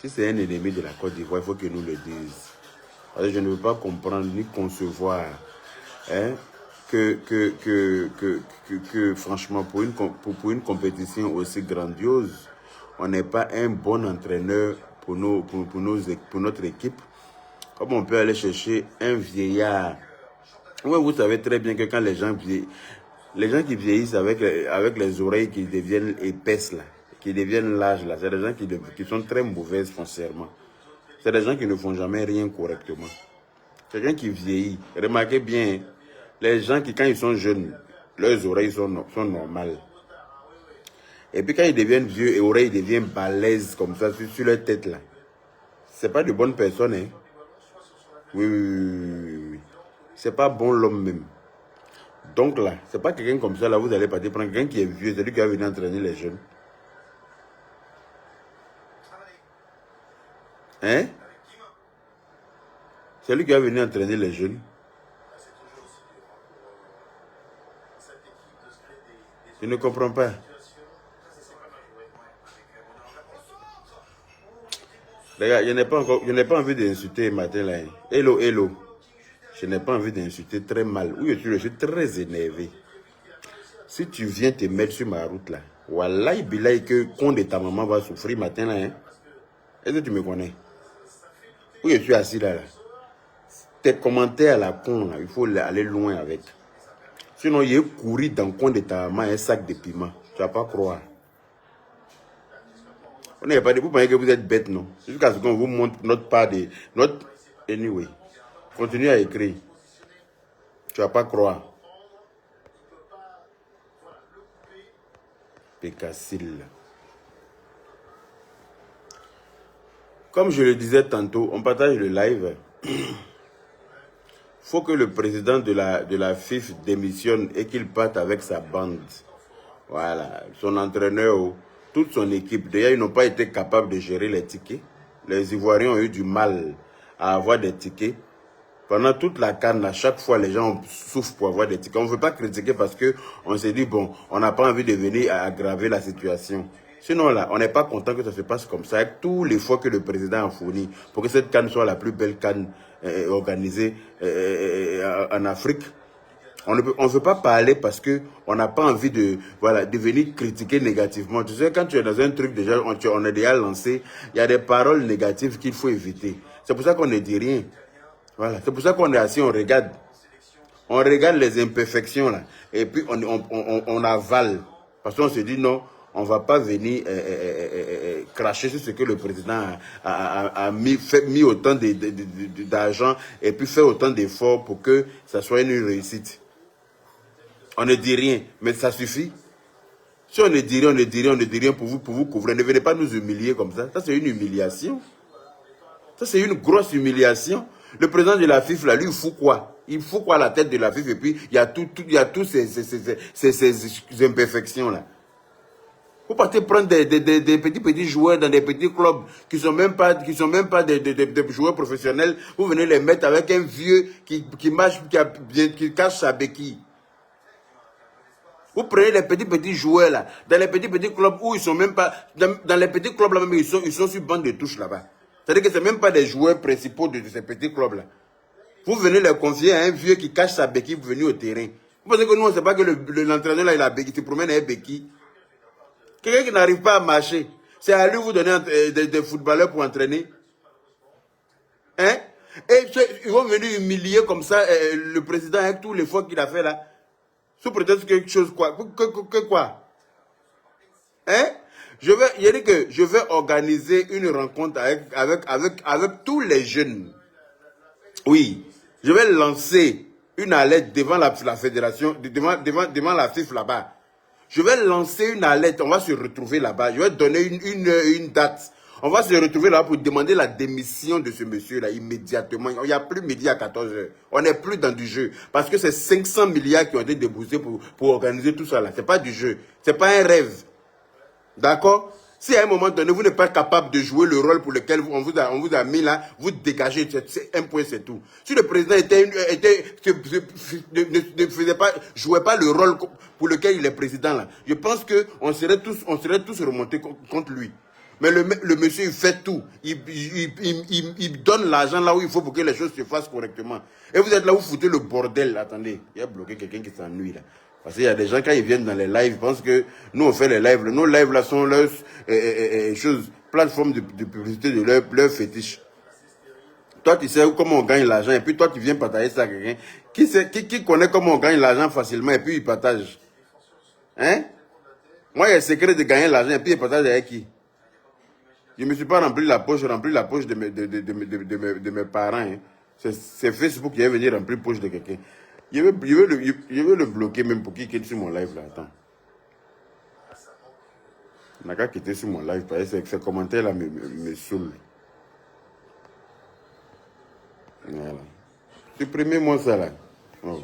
Si c'est un ennemi de la Côte d'Ivoire, il faut que nous le disent. Parce que je ne veux pas comprendre ni concevoir hein, que franchement, pour une compétition aussi grandiose, on n'est pas un bon entraîneur pour notre équipe. Comme on peut aller chercher un vieillard. Ouais, vous savez très bien que quand les gens qui vieillissent avec les oreilles qui deviennent épaisses, là, qui deviennent larges, là, c'est des gens qui sont très mauvaises foncièrement. C'est des gens qui ne font jamais rien correctement. Quelqu'un qui vieillit, remarquez bien, les gens qui, quand ils sont jeunes, leurs oreilles sont normales. Et puis quand ils deviennent vieux, les oreilles deviennent balèzes comme ça sur leur tête là. C'est pas de bonnes personnes, hein. Oui. C'est pas bon l'homme même. Donc là, c'est pas quelqu'un comme ça là, vous allez partir prendre quelqu'un qui est vieux, c'est lui qui va venir entraîner les jeunes. Hein? C'est lui qui va venir entraîner les jeunes. Je ne comprends pas. Les gars, je n'ai pas envie d'insulter matin là. Hello. Je n'ai pas envie d'insulter très mal. Oui, je suis très énervé. Si tu viens te mettre sur ma route là, wallahi billahi que con de ta maman va souffrir matin là. Hein? Est-ce que tu me connais? Oui, je suis assis là. Tes commentaires à la con là, il faut aller loin avec. Sinon, il est couru dans le coin de ta maman un sac de piment. Tu vas pas croire. On n'est pas de vous pensez que vous êtes bête, non? Jusqu'à ce qu'on vous montre notre part de notre. Anyway. Continue à écrire. Tu vas pas croire. Pécassile. Comme je le disais tantôt, on partage le live. Faut que le président de la FIF démissionne et qu'il parte avec sa bande. Voilà. Son entraîneur, toute son équipe. D'ailleurs, ils n'ont pas été capables de gérer les tickets. Les Ivoiriens ont eu du mal à avoir des tickets. Pendant toute la CAN, à chaque fois, les gens souffrent pour avoir des tickets. On ne veut pas critiquer parce qu'on s'est dit, bon, on n'a pas envie de venir aggraver la situation. Sinon, là, on n'est pas content que ça se passe comme ça, avec tous les fois que le président a fourni pour que cette CAN soit la plus belle CAN organisée en Afrique. On ne veut pas parler parce qu'on n'a pas envie de venir critiquer négativement. Tu sais, quand tu es dans un truc, déjà, on est déjà lancé, il y a des paroles négatives qu'il faut éviter. C'est pour ça qu'on ne dit rien. Voilà, c'est pour ça qu'on est assis, on regarde. On regarde les imperfections là. Et puis on avale. Parce qu'on se dit non, on ne va pas venir cracher sur ce que le président a mis autant d'argent et puis fait autant d'efforts pour que ça soit une réussite. On ne dit rien, mais ça suffit. Si on ne dit rien pour vous couvrir. Ne venez pas nous humilier comme ça. Ça, c'est une humiliation. Ça, c'est une grosse humiliation. Le président de la FIF, là, lui, il fout quoi? Il fout quoi à la tête de la FIF? Et puis, il y a tous ces imperfections-là. Vous partez prendre des petits joueurs dans des petits clubs qui sont même pas des joueurs professionnels. Vous venez les mettre avec un vieux qui marche, qui cache sa béquille. Vous prenez les petits joueurs là, dans les petits clubs où ils sont même pas, dans les petits clubs là même, ils sont sur bande de touche là-bas. C'est-à-dire que ce n'est même pas des joueurs principaux de ces petits clubs-là. Vous venez les confier à un vieux qui cache sa béquille pour venir au terrain. Vous pensez que nous, on ne sait pas que l'entraîneur là, il a béquille, il se promène avec béquille. Quelqu'un qui n'arrive pas à marcher, c'est à lui vous donner des footballeurs pour entraîner. Hein? Et ils vont venir humilier comme ça le président avec tous les fois qu'il a fait là. Sous prétexte quelque chose quoi? Quoi? Hein? Je vais organiser une rencontre avec tous les jeunes. Oui. Je vais lancer une alerte devant la fédération, devant la FIF là-bas. Je vais lancer une alerte, on va se retrouver là-bas. Je vais donner une date. On va se retrouver là pour demander la démission de ce monsieur-là immédiatement. Il n'y a plus midi à 14 h. On n'est plus dans du jeu. Parce que c'est 500 milliards qui ont été déboursés pour organiser tout ça là. Ce n'est pas du jeu. Ce n'est pas un rêve. D'accord? Si à un moment donné, vous n'êtes pas capable de jouer le rôle pour lequel on vous a mis là, vous dégagez. C'est un point, c'est tout. Si le président jouait pas le rôle pour lequel il est président là, je pense qu'on serait tous remontés contre lui. Mais le monsieur, il fait tout. Il donne l'argent là où il faut pour que les choses se fassent correctement. Et vous êtes là, vous foutez le bordel. Attendez, il y a bloqué quelqu'un qui s'ennuie là. Parce qu'il y a des gens, quand ils viennent dans les lives, ils pensent que nous, on fait les lives. Nos lives là sont leurs choses, plateformes de publicité de leur fétiche. Toi, tu sais comment on gagne l'argent et puis toi, tu viens partager ça à quelqu'un. Qui connaît comment on gagne l'argent facilement et puis il partage? Hein? Moi, il y a le secret de gagner l'argent et puis il partage avec qui? Je ne me suis pas rempli la poche, de mes parents. Hein. C'est Facebook qui est venu remplir la poche de quelqu'un. Je veux le bloquer même pour qu'il quitte sur mon live là. Attends. Il n'a qu'à quitter sur mon live parce que ces commentaires là me saoulent. Voilà. Supprimez-moi ça là. Oh.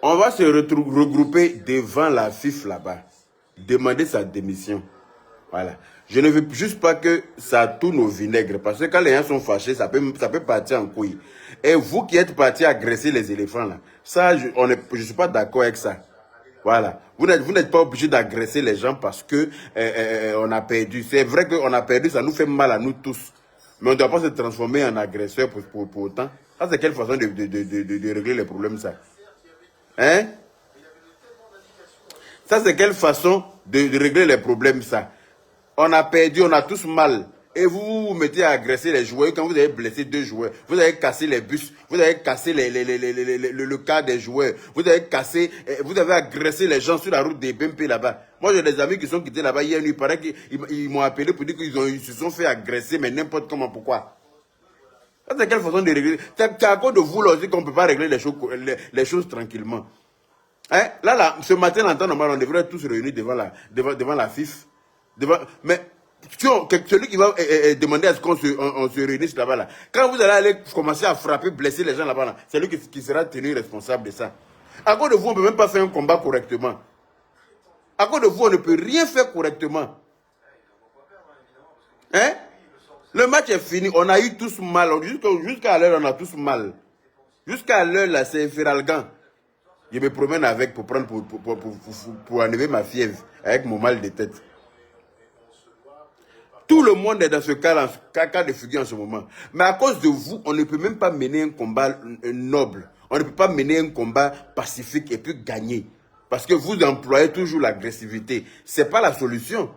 On va se regrouper devant la FIF là-bas. Demander sa démission. Voilà. Je ne veux juste pas que ça tourne au vinaigre. Parce que quand les gens sont fâchés, ça peut partir en couille. Et vous qui êtes partis agresser les éléphants là, ça, je ne suis pas d'accord avec ça. Voilà. Vous n'êtes pas obligé d'agresser les gens parce que on a perdu. C'est vrai qu'on a perdu, ça nous fait mal à nous tous. Mais on ne doit pas se transformer en agresseur pour autant. Ça, c'est quelle façon de régler les problèmes, ça? Hein? Ça, c'est quelle façon de régler les problèmes, ça? On a perdu, on a tous mal. Et vous vous mettez à agresser les joueurs. Quand vous avez blessé 2 joueurs, vous avez cassé les bus, vous avez cassé le cas des joueurs, vous avez agressé les gens sur la route des BMP là-bas. Moi, j'ai des amis qui sont quittés là-bas hier nuit. Il paraît qu'ils m'ont appelé pour dire qu'ils se sont fait agresser, mais n'importe comment, pourquoi? Ça, c'est quelle façon de régler? C'est à cause de vous là aussi qu'on ne peut pas régler les choses tranquillement. Hein? Là, ce matin, en temps normal, on devrait tous se réunir devant la FIF. Mais celui qui va demander à ce qu'on se réunisse là-bas, là, quand vous allez aller commencer à frapper, blesser les gens là-bas, là, c'est lui qui sera tenu responsable de ça. À cause de vous, on ne peut même pas faire un combat correctement. À cause de vous, on ne peut rien faire correctement. Hein? Le match est fini, on a eu tous mal. Jusqu'à l'heure, on a tous mal. Jusqu'à l'heure, là, c'est Feralgan. Je me promène avec pour enlever ma fièvre, avec mon mal de tête. Tout le monde est dans ce cas de figure en ce moment. Mais à cause de vous, on ne peut même pas mener un combat noble. On ne peut pas mener un combat pacifique et puis gagner. Parce que vous employez toujours l'agressivité. Ce n'est pas la solution.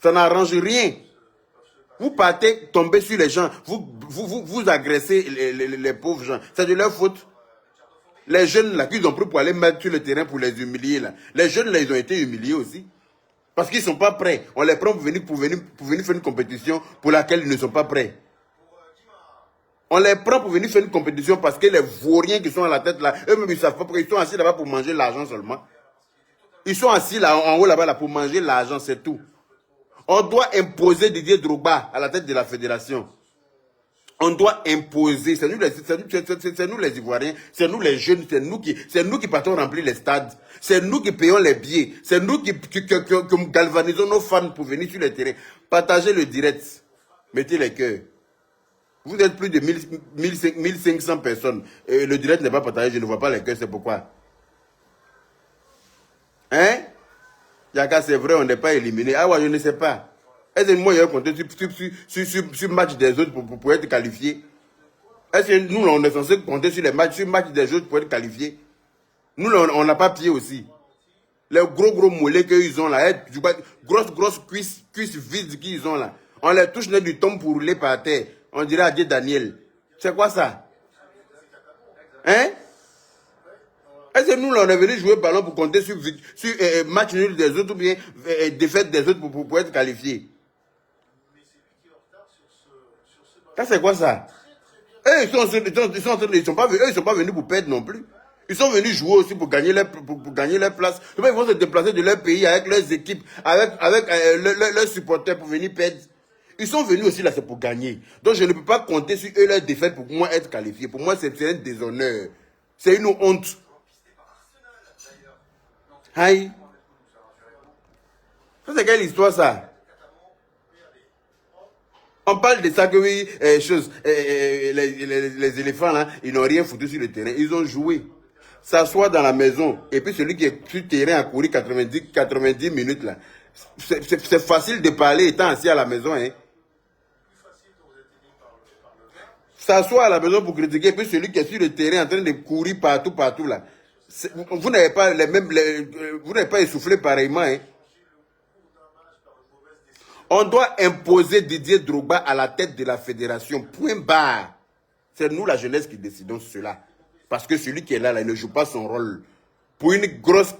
Ça n'arrange rien. Vous partez tomber sur les gens. Vous agressez les pauvres gens. C'est de leur faute. Les jeunes là, qu'ils ont pris pour aller mettre sur le terrain pour les humilier là. Les jeunes là, ils ont été humiliés aussi. Parce qu'ils ne sont pas prêts. On les prend pour venir faire une compétition pour laquelle ils ne sont pas prêts. On les prend pour venir faire une compétition parce que les vauriens qui sont à la tête là, eux-mêmes ils ne savent pas pourquoi ils sont assis là-bas pour manger l'argent seulement. Ils sont assis là, en haut là-bas là, pour manger l'argent, c'est tout. On doit imposer Didier Drogba à la tête de la fédération. On doit imposer, c'est nous les Ivoiriens, c'est nous les jeunes, c'est nous qui partons remplir les stades, c'est nous qui payons les billets, c'est nous qui galvanisons nos fans pour venir sur les terrains. Partagez le direct, mettez les cœurs. Vous êtes plus de 1500 personnes, et le direct n'est pas partagé, je ne vois pas les cœurs, c'est pourquoi. Hein? Yaka, c'est vrai, on n'est pas éliminé. Ah ouais, je ne sais pas. Est-ce que moi, il y a compté sur le match des autres pour être qualifié? Est-ce que nous, on est censé compter sur le match des autres pour être qualifié? Nous, on n'a pas pied aussi. Les gros mollets qu'ils ont là, grosses cuisses vides qu'ils ont là. On les touche du tombe pour rouler par terre. On dirait à Dieu Daniel. C'est quoi ça? Hein? Est-ce que nous, on est venu jouer ballon pour compter sur match nul des autres ou bien défaite des autres pour être qualifié? Ça, c'est quoi ça? Eux, ils sont pas venus pour perdre non plus. Ils sont venus jouer aussi pour gagner leur place. Ils vont se déplacer de leur pays avec leurs équipes, avec leurs supporters pour venir perdre. Ils sont venus aussi là, c'est pour gagner. Donc je ne peux pas compter sur eux leur défaite pour moi être qualifié. Pour moi, c'est un déshonneur. C'est une honte. Aïe. Ça, c'est quelle histoire ça? On parle de ça que oui, les éléphants là, ils n'ont rien foutu sur le terrain. Ils ont joué. S'asseoir dans la maison. Et puis celui qui est sur le terrain a couru 90 minutes là. C'est facile de parler étant assis à la maison. Hein. S'asseoir à la maison pour critiquer, puis celui qui est sur le terrain en train de courir partout, partout là. Vous n'avez pas les mêmes, vous n'avez pas essoufflé pareillement. Hein. On doit imposer Didier Drogba à la tête de la fédération. Point barre. C'est nous, la jeunesse, qui décidons cela. Parce que celui qui est là, il ne joue pas son rôle. Pour une grosse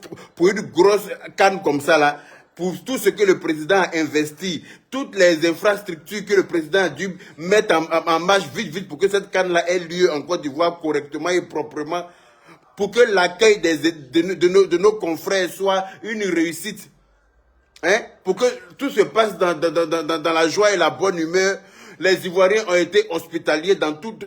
canne comme ça, là, pour tout ce que le président a investi, toutes les infrastructures que le président a dû mettre en marche vite, vite, pour que cette canne-là ait lieu en Côte d'Ivoire correctement et proprement, pour que l'accueil de nos confrères soit une réussite. Hein? Pour que tout se passe dans la joie et la bonne humeur. Les Ivoiriens ont été hospitaliers dans toutes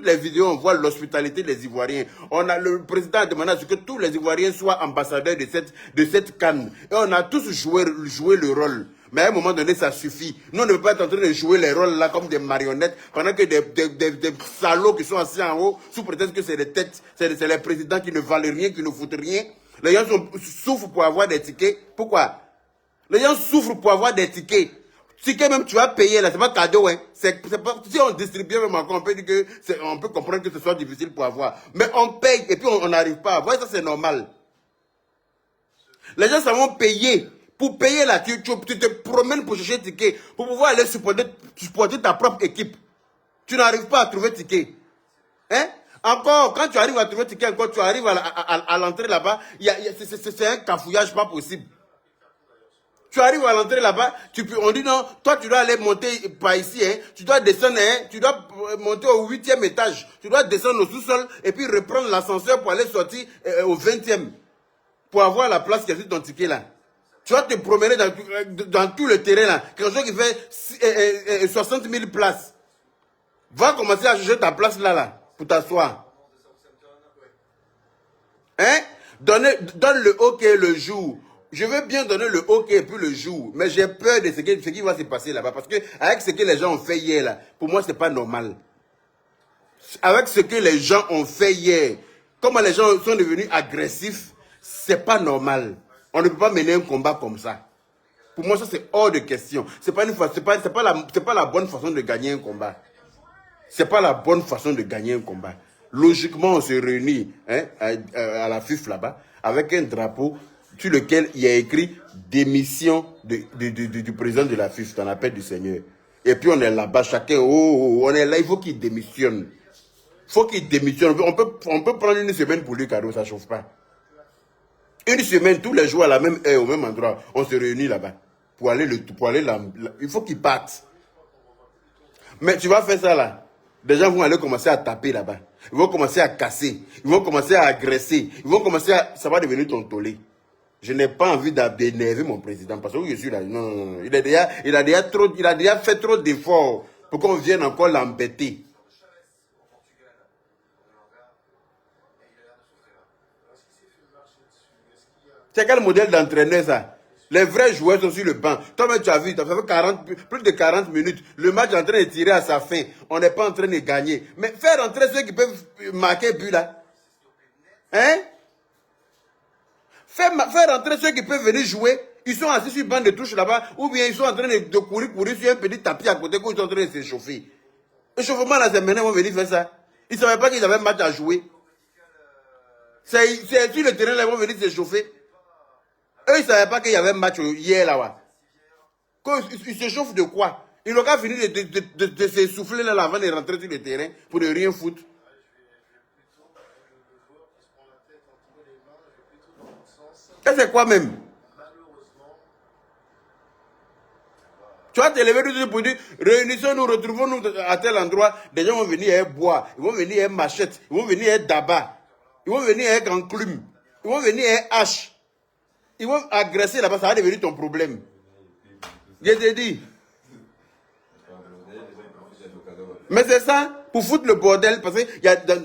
les vidéos, on voit l'hospitalité des Ivoiriens. Le président a demandé à ce que tous les Ivoiriens soient ambassadeurs de cette canne. Et on a tous joué le rôle. Mais à un moment donné, ça suffit. Nous, on ne peut pas être en train de jouer les rôles là comme des marionnettes pendant que des salauds qui sont assis en haut, sous prétexte que c'est des têtes, c'est les présidents qui ne valent rien, qui ne foutent rien. Les gens souffrent pour avoir des tickets. Pourquoi? Les gens souffrent pour avoir des tickets. Tickets même tu vas payer là, c'est pas cadeau. Hein. Pas, si on distribue même encore, on peut comprendre que ce soit difficile pour avoir. Mais on paye et puis on n'arrive pas à avoir. Ça c'est normal. Les gens savent payer. Pour payer là, tu te promènes pour chercher ticket. Pour pouvoir aller supporter ta propre équipe. Tu n'arrives pas à trouver ticket. Hein? Encore, quand tu arrives à trouver ticket, encore, tu arrives à l'entrée là-bas, c'est un cafouillage pas possible. Tu arrives à l'entrée là-bas, on dit non, toi tu dois aller monter par ici, hein, tu dois descendre, hein, tu dois monter au 8e étage, tu dois descendre au sous-sol et puis reprendre l'ascenseur pour aller sortir au 20e pour avoir la place qui est sur ton ticket là. Tu vas te promener dans tout le terrain là, quelque chose qui fait 60 000 places. Va commencer à chercher ta place là, pour t'asseoir. Hein? Donne le hockey le jour. Je veux bien donner le hockey et puis le jour, mais j'ai peur de ce qui va se passer là-bas. Parce que avec ce que les gens ont fait hier, là, pour moi, ce n'est pas normal. Avec ce que les gens ont fait hier, comment les gens sont devenus agressifs, c'est pas normal. On ne peut pas mener un combat comme ça. Pour moi, ça, c'est hors de question. C'est pas la bonne façon de gagner un combat. C'est pas la bonne façon de gagner un combat. Logiquement, on se réunit hein, à la FIF là-bas, avec un drapeau sur lequel il y a écrit démission du président de la FIF, dans la paix du Seigneur. Et puis on est là-bas, chacun, on est là, il faut qu'il démissionne. Il faut qu'il démissionne. On peut prendre une semaine pour lui, cadeau, ça ne chauffe pas. Une semaine, tous les jours à la même heure, au même endroit, on se réunit là-bas. Pour aller là, il faut qu'il parte. Mais tu vas faire ça là. Des gens vont aller commencer à taper là-bas. Ils vont commencer à casser. Ils vont commencer à agresser. Ils vont commencer à... Ça va devenir ton tollé. Je n'ai pas envie d'énerver mon président. Parce que je suis là. Non. Il a déjà fait trop d'efforts pour qu'on vienne encore l'embêter. C'est quel modèle d'entraîneur ça? Les vrais joueurs sont sur le banc. Toi-même, tu as vu, tu as fait plus de 40 minutes. Le match est en train de tirer à sa fin. On n'est pas en train de gagner. Mais faire entrer ceux qui peuvent marquer but là. Hein? Faire entrer ceux qui peuvent venir jouer. Ils sont assis sur le banc de touche là-bas. Ou bien ils sont en train de courir sur un petit tapis à côté. Ils sont en train de s'échauffer. L'échauffement là, c'est maintenant qu'ils vont venir faire ça. Ils ne savaient pas qu'ils avaient un match à jouer. C'est sur le terrain là, ils vont venir s'échauffer. Eux, ils ne savaient pas qu'il y avait un match hier là-bas. Ils se chauffent de quoi? Ils n'ont qu'à finir de s'essouffler là avant de rentrer sur le terrain pour ne rien foutre. Et c'est quoi même? Tu vas te lever tout pour dire, réunissons-nous, retrouvons-nous à tel endroit. Des gens vont venir avec bois, ils vont venir avec machette, ils vont venir avec dabat, ils vont venir avec enclume, ils vont venir avec hache. Ils vont agresser là-bas, ça va devenir ton problème. Je te dis. Mais c'est ça, pour foutre le bordel, parce qu'il y a dans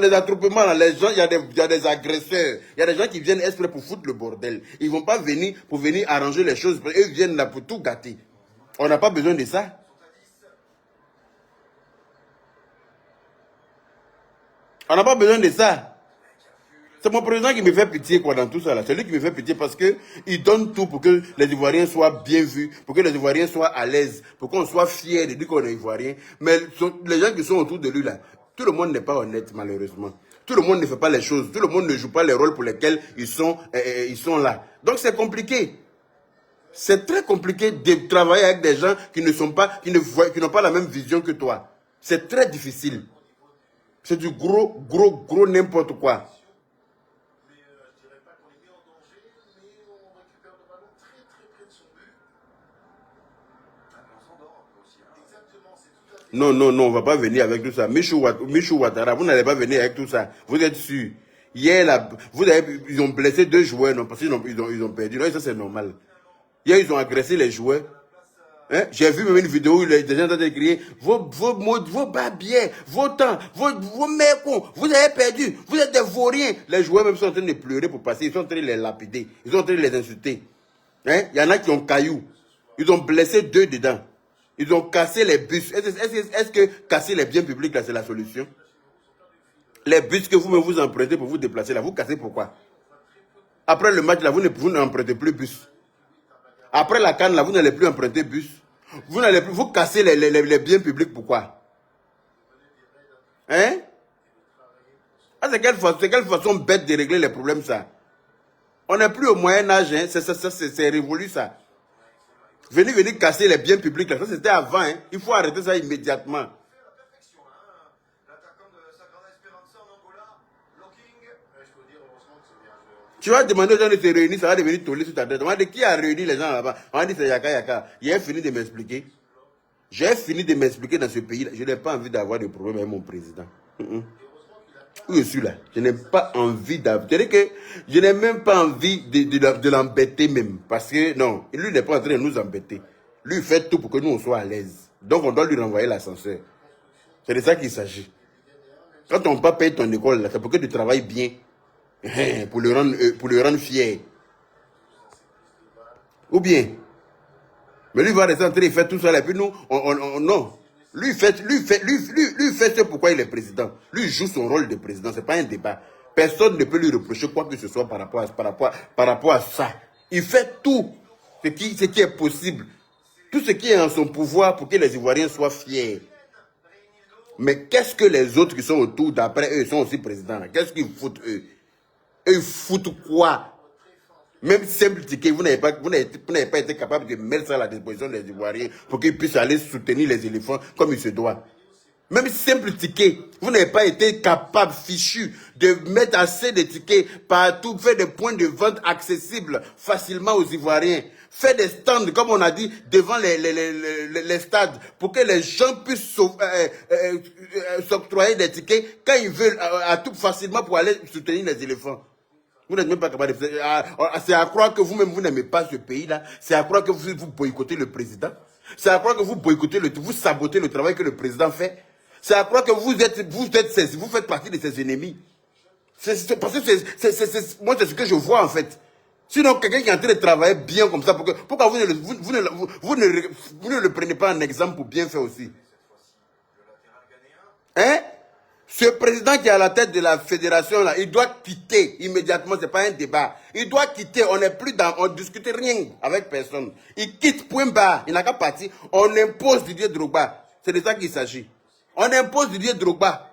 des attroupements, là, les gens, il y a des agresseurs, il y a des gens qui viennent exprès pour foutre le bordel. Ils ne vont pas venir pour venir arranger les choses, eux viennent là pour tout gâter. On n'a pas besoin de ça. On n'a pas besoin de ça. C'est mon président qui me fait pitié quoi, dans tout ça. C'est lui qui me fait pitié parce qu'il donne tout pour que les Ivoiriens soient bien vus, pour que les Ivoiriens soient à l'aise, pour qu'on soit fiers de dire qu'on est Ivoirien. Mais les gens qui sont autour de lui, là, tout le monde n'est pas honnête, malheureusement. Tout le monde ne fait pas les choses. Tout le monde ne joue pas les rôles pour lesquels ils sont là. Donc c'est compliqué. C'est très compliqué de travailler avec des gens qui n'ont pas la même vision que toi. C'est très difficile. C'est du gros n'importe quoi. Non, on ne va pas venir avec tout ça. Michou Ouattara, vous n'allez pas venir avec tout ça. Vous êtes sûr. Hier, là, ils ont blessé 2 joueurs, non, parce qu'ils ont perdu. Non, ça, c'est normal. Hier, ils ont agressé les joueurs. Hein? J'ai vu même une vidéo où les gens ont crié vos barbiers, vos temps, vos mecs, vous avez perdu, vous êtes des vauriens. Les joueurs même sont en train de pleurer pour passer, ils sont en train de les lapider, ils sont en train de les insulter. Hein? Il y en a qui ont cailloux. Ils ont blessé 2 dedans. Ils ont cassé les bus. Est-ce que casser les biens publics, là, c'est la solution? Les bus que vous-même vous empruntez pour vous déplacer, là, vous cassez pourquoi? Après le match, là, vous n'empruntez plus bus. Après la CAN, là, vous n'allez plus emprunter bus. Vous cassez les biens publics, pourquoi? Hein? Ah, c'est quelle façon bête de régler les problèmes, ça? On n'est plus au Moyen-Âge, hein? C'est révolu, ça. Venir casser les biens publics, là, ça c'était avant, hein? Il faut arrêter ça immédiatement. Tu vas demander aux gens de se réunir, ça va devenir tollé sur ta tête. On va dire qui a réuni les gens là-bas. On va dire c'est Yaka Yaka. J'ai fini de m'expliquer. J'ai fini de m'expliquer dans ce pays-là. Je n'ai pas envie d'avoir de problème avec mon président. Où je suis là. Je n'ai pas envie d'avoir. C'est-à-dire que je n'ai même pas envie de l'embêter même. Parce que non, lui n'est pas en train de nous embêter. Lui il fait tout pour que nous on soit à l'aise. Donc on doit lui renvoyer l'ascenseur. C'est de ça qu'il s'agit. Quand on ne peut pas payer ton école, c'est pour que tu travailles bien. Pour le rendre fier. Ou bien. Mais lui va rester en train de faire tout ça. Et puis nous, non. Lui fait ce pourquoi il est président. Lui joue son rôle de président. Ce n'est pas un débat. Personne ne peut lui reprocher quoi que ce soit par rapport à ça. Il fait tout ce qui est possible. Tout ce qui est en son pouvoir pour que les Ivoiriens soient fiers. Mais qu'est-ce que les autres qui sont autour, d'après eux, sont aussi présidents? Qu'est-ce qu'ils foutent eux? Eux, ils foutent quoi? Même simple ticket, vous n'avez pas été capable de mettre ça à la disposition des Ivoiriens pour qu'ils puissent aller soutenir les éléphants comme il se doit. Même simple ticket, vous n'avez pas été capable, fichu, de mettre assez de tickets partout, faire des points de vente accessibles facilement aux Ivoiriens. Faire des stands, comme on a dit, devant les stades, pour que les gens puissent s'octroyer des tickets quand ils veulent, à tout facilement pour aller soutenir les éléphants. Vous n'êtes même pas capable de faire. C'est à croire que vous-même, vous n'aimez pas ce pays-là. C'est à croire que vous boycottez le président. C'est à croire que vous boycottez vous sabotez le travail que le président fait. C'est à croire que vous faites partie de ses ennemis. Parce que moi, c'est ce que je vois en fait. Sinon, quelqu'un qui est en train de travailler bien comme ça, pourquoi vous ne le prenez pas en exemple pour bien faire aussi? Hein? Ce président qui est à la tête de la fédération, là, il doit quitter immédiatement, ce n'est pas un débat. Il doit quitter, on ne discute rien avec personne. Il quitte, point barre, il n'a qu'à partir. On impose Didier Drogba. C'est de ça qu'il s'agit. On impose Didier Drogba.